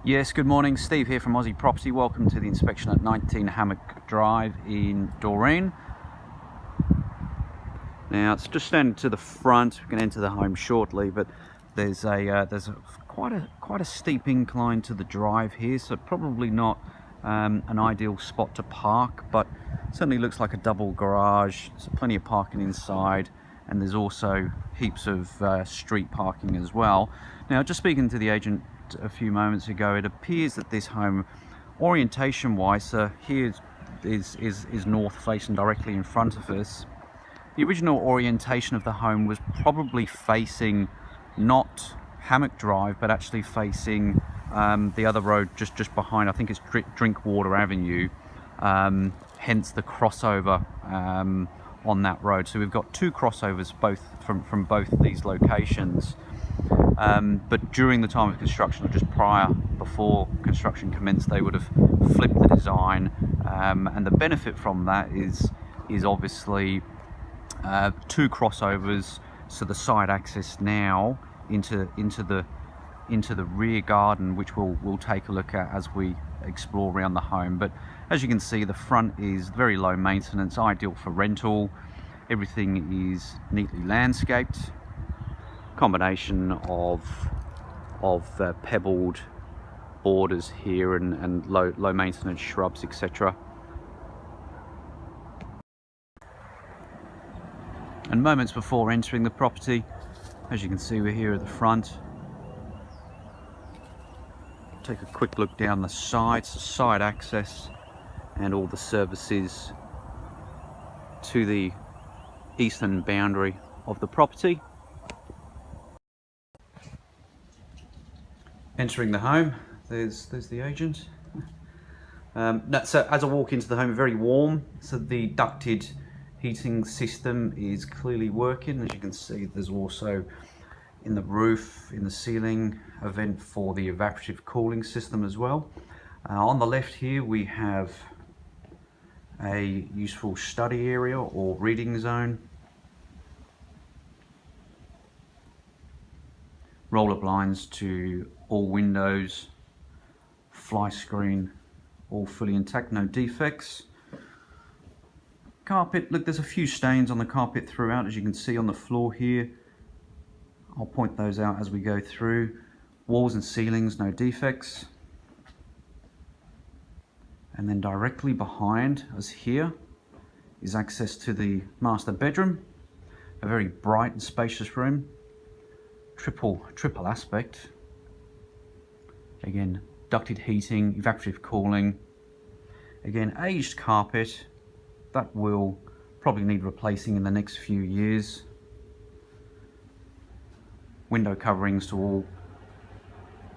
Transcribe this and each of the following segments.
Yes, good morning. Steve here from Aussie Property. Welcome to the inspection at 19 Hammock Drive in Doreen. Now it's just standing to the front. We can enter the home shortly, but there's quite a steep incline to the drive here, so probably not an ideal spot to park, but certainly looks like a double garage. So plenty of parking inside, and there's also heaps of street parking as well. Now, just speaking to the agent a few moments ago, it appears that this home, orientation wise, here is north facing directly in front of us. The original orientation of the home was probably facing not Hammock Drive, but actually facing the other road just behind. I think it's Drinkwater Avenue, hence the crossover on that road. So we've got two crossovers both from both these locations. But during the time of construction, or just before construction commenced, they would have flipped the design, and the benefit from that is obviously two crossovers, so the side access now into the rear garden, which we'll take a look at as we explore around the home. But as you can see, the front is very low maintenance, ideal for rental. Everything is neatly landscaped. Combination of pebbled borders here and low maintenance shrubs, etc. And moments before entering the property, as you can see, we're here at the front. Take a quick look down the sides, the side access and all the services to the eastern boundary of the property. Entering the home, there's the agent. So as I walk into the home, very warm. So the ducted heating system is clearly working. As you can see, there's also in the roof, in the ceiling, a vent for the evaporative cooling system as well. On the left here, we have a useful study area or reading zone. Roller blinds to all windows, fly screen, all fully intact, no defects. Carpet, look, there's a few stains on the carpet throughout, as you can see on the floor here. I'll point those out as we go through. Walls and ceilings, no defects. And then directly behind us here is access to the master bedroom, a very bright and spacious room. Triple aspect. Again, ducted heating, evaporative cooling. Again, aged carpet that will probably need replacing in the next few years. Window coverings to all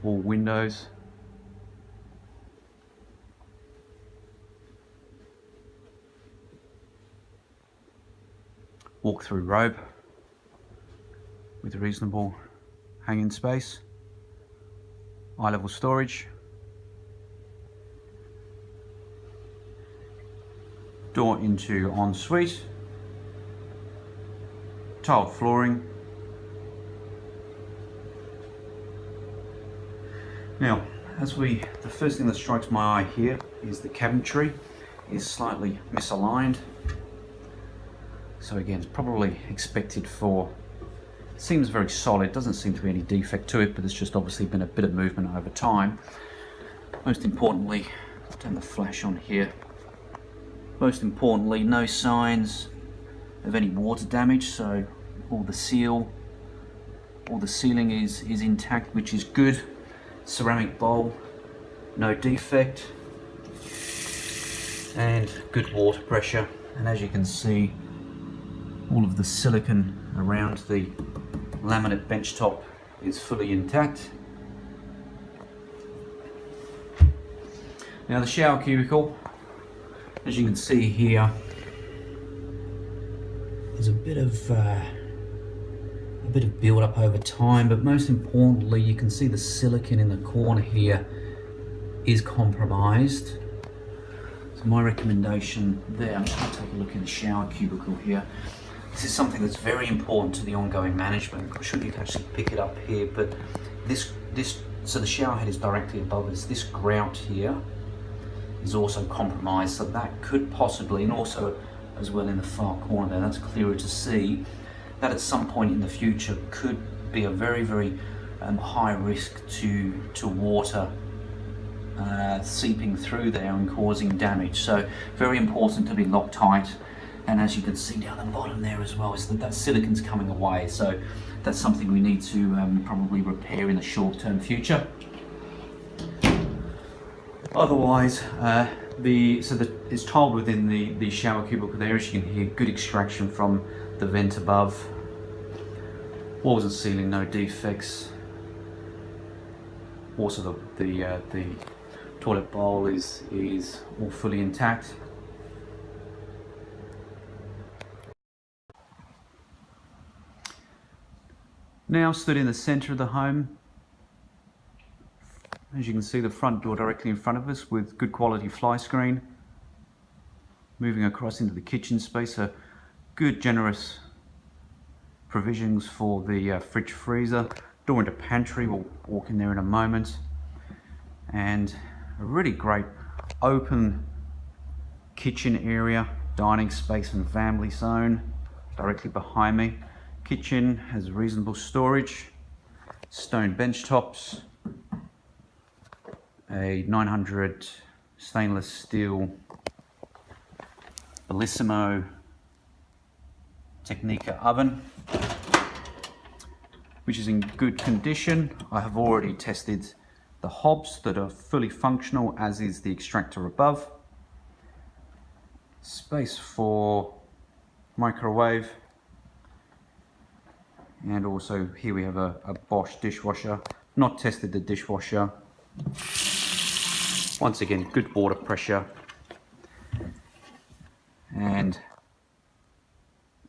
windows. Walk-through robe with reasonable hanging space. Eye-level storage. Door into ensuite. Tiled flooring. Now, the first thing that strikes my eye here is the cabinetry is slightly misaligned. So again, it's probably expected for, seems very solid, doesn't seem to be any defect to it, but there's just obviously been a bit of movement over time. Most importantly, I'll turn the flash on here. Most importantly, no signs of any water damage, so all the ceiling is intact, which is good. Ceramic bowl, no defect, and good water pressure. And as you can see, all of the silicone around the laminate benchtop is fully intact. Now the shower cubicle, as you can see here, there's a bit of build up over time, but most importantly, you can see the silicone in the corner here is compromised. So my recommendation there, I'm just going to take a look in the shower cubicle here. This is something that's very important to the ongoing management. I'm sure you can actually pick it up here, but this So the shower head is directly above us. This grout here is also compromised, so that could possibly, and also as well in the far corner there, that's clearer to see, that at some point in the future could be a very high risk to water seeping through there and causing damage. So very important to be Loctite. And as you can see down the bottom there as well, is that silicon's coming away. So that's something we need to probably repair in the short-term future. Otherwise, it's tiled within the shower cubicle there. As you can hear, good extraction from the vent above. Walls and ceiling, no defects. Also, the toilet bowl is all fully intact. Now stood in the center of the home. As you can see, the front door directly in front of us with good quality fly screen. Moving across into the kitchen space, a good generous provisions for the fridge freezer. Door into pantry, we'll walk in there in a moment. And a really great open kitchen area, dining space and family zone directly behind me. Kitchen has reasonable storage, stone bench tops, a 900 stainless steel Bellissimo Technica oven, which is in good condition. I have already tested the hobs that are fully functional, as is the extractor above. Space for microwave. And also here we have a Bosch dishwasher. Not tested the dishwasher. Once again, good water pressure. And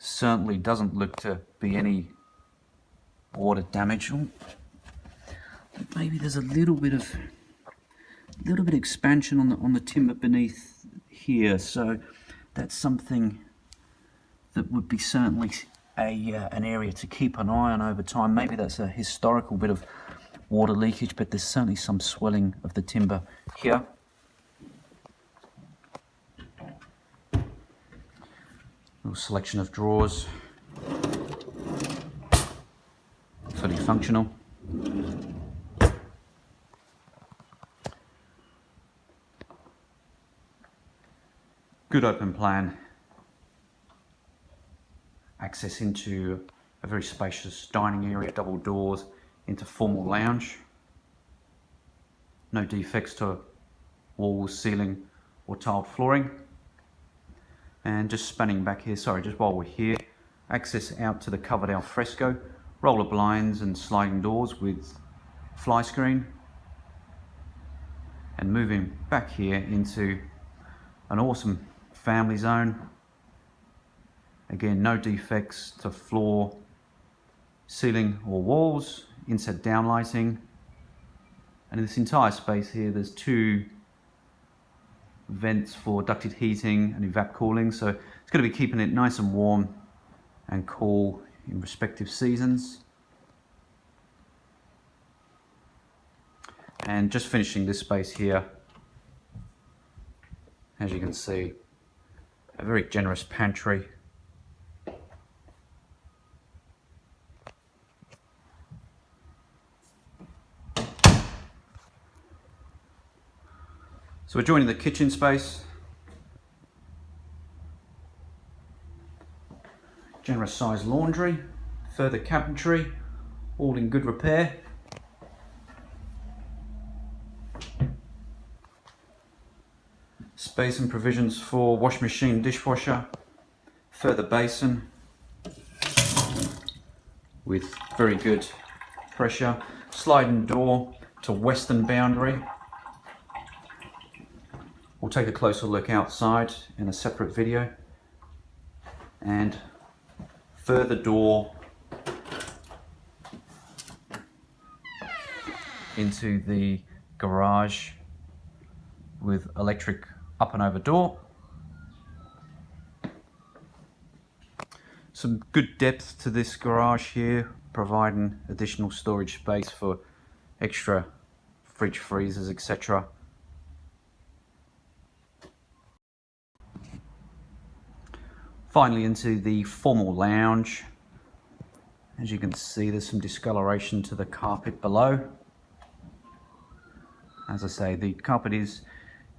certainly doesn't look to be any water damage. Maybe there's a little bit of expansion on the timber beneath here. So that's something that would be certainly an area to keep an eye on over time. Maybe that's a historical bit of water leakage, but there's certainly some swelling of the timber here. Little selection of drawers, fully functional. Good open plan. Access into a very spacious dining area, double doors into formal lounge. No defects to walls, ceiling or tiled flooring. And just spanning back here, sorry, just while we're here, access out to the covered al fresco, roller blinds and sliding doors with fly screen. And moving back here into an awesome family zone. Again, no defects to floor, ceiling or walls, inside downlighting. And in this entire space here, there's two vents for ducted heating and evap cooling. So it's going to be keeping it nice and warm and cool in respective seasons. And just finishing this space here, as you can see, a very generous pantry. So we're joining the kitchen space. Generous sized laundry, further cabinetry, all in good repair. Space and provisions for wash machine, dishwasher, further basin with very good pressure, sliding door to western boundary. We'll take a closer look outside in a separate video. And further door into the garage with electric up and over door. Some good depth to this garage here, providing additional storage space for extra fridge, freezers, etc. Finally, into the formal lounge. As you can see, there's some discoloration to the carpet below. As I say, the carpet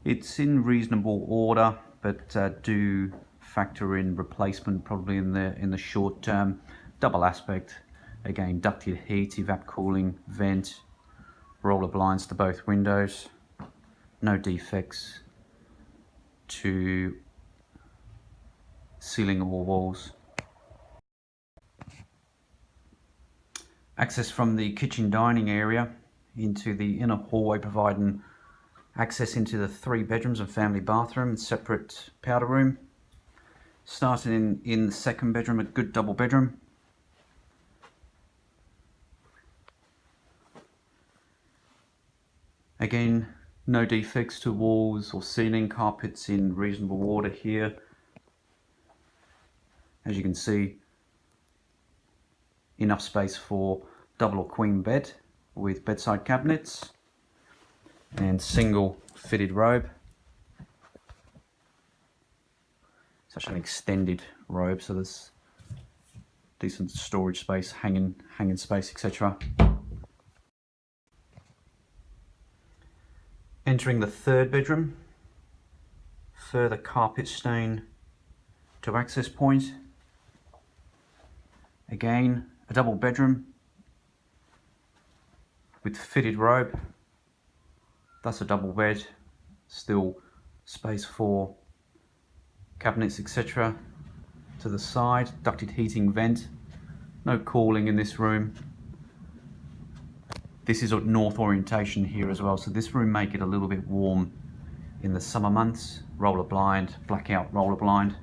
it's in reasonable order, but do factor in replacement probably in the short term. Double aspect, again, ducted heat, evap cooling, vent, roller blinds to both windows. No defects to ceiling or walls. Access from the kitchen dining area into the inner hallway, providing access into the 3 bedrooms and family bathroom and separate powder room. Starting in the 2nd bedroom, a good double bedroom. Again, no defects to walls or ceiling, carpets in reasonable order here. As you can see, enough space for double or queen bed with bedside cabinets and single fitted robe. Such an extended robe, so there's decent storage space, hanging space, etc. Entering the 3rd bedroom, further carpet stain to access point. Again, a double bedroom with fitted robe, thus a double bed, still space for cabinets, etc. To the side, ducted heating vent, no cooling in this room. This is a north orientation here as well, so this room may get a little bit warm in the summer months. Roller blind, blackout roller blind,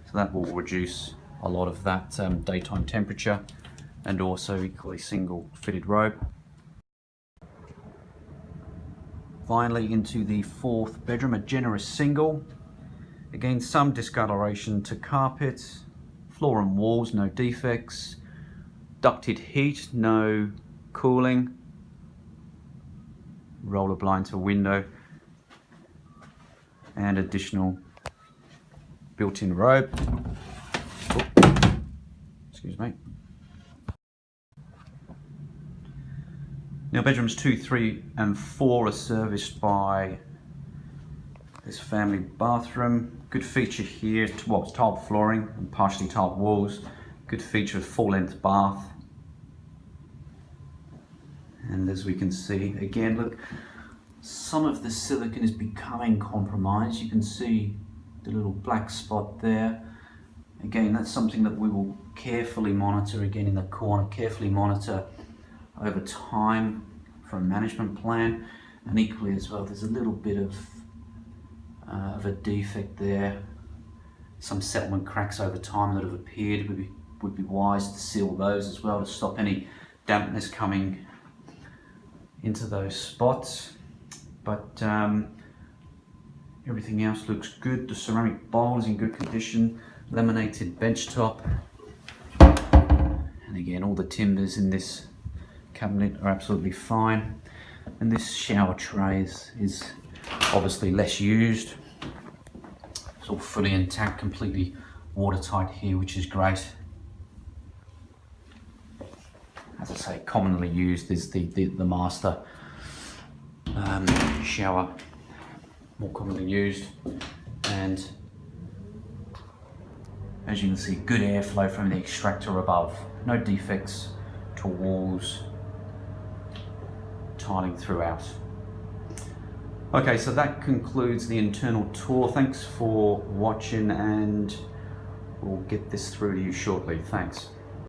so that will reduce a lot of that daytime temperature, and also equally single fitted robe. Finally, into the 4th bedroom, a generous single. Again, some discoloration to carpet, floor and walls, no defects, ducted heat, no cooling, roller blind to window, and additional built-in robe. Excuse me. Now bedrooms 2, 3 and 4 are serviced by this family bathroom. Good feature here, well, it's tiled flooring and partially tiled walls. Good feature of full-length bath. And as we can see, again, look, some of the silicone is becoming compromised. You can see the little black spot there. Again, that's something that we will carefully monitor, again in the corner, carefully monitor over time for a management plan. And equally as well, there's a little bit of a defect there. Some settlement cracks over time that have appeared. It would be wise to seal those as well to stop any dampness coming into those spots. But everything else looks good. The ceramic bowl is in good condition. Laminated bench top, and again all the timbers in this cabinet are absolutely fine, and this shower tray is obviously less used. It's all fully intact, completely watertight here, which is great. As I say, commonly used is the master shower, more commonly used, and as you can see, good airflow from the extractor above. No defects to walls, tiling throughout. Okay, so that concludes the internal tour. Thanks for watching, and we'll get this through to you shortly. Thanks.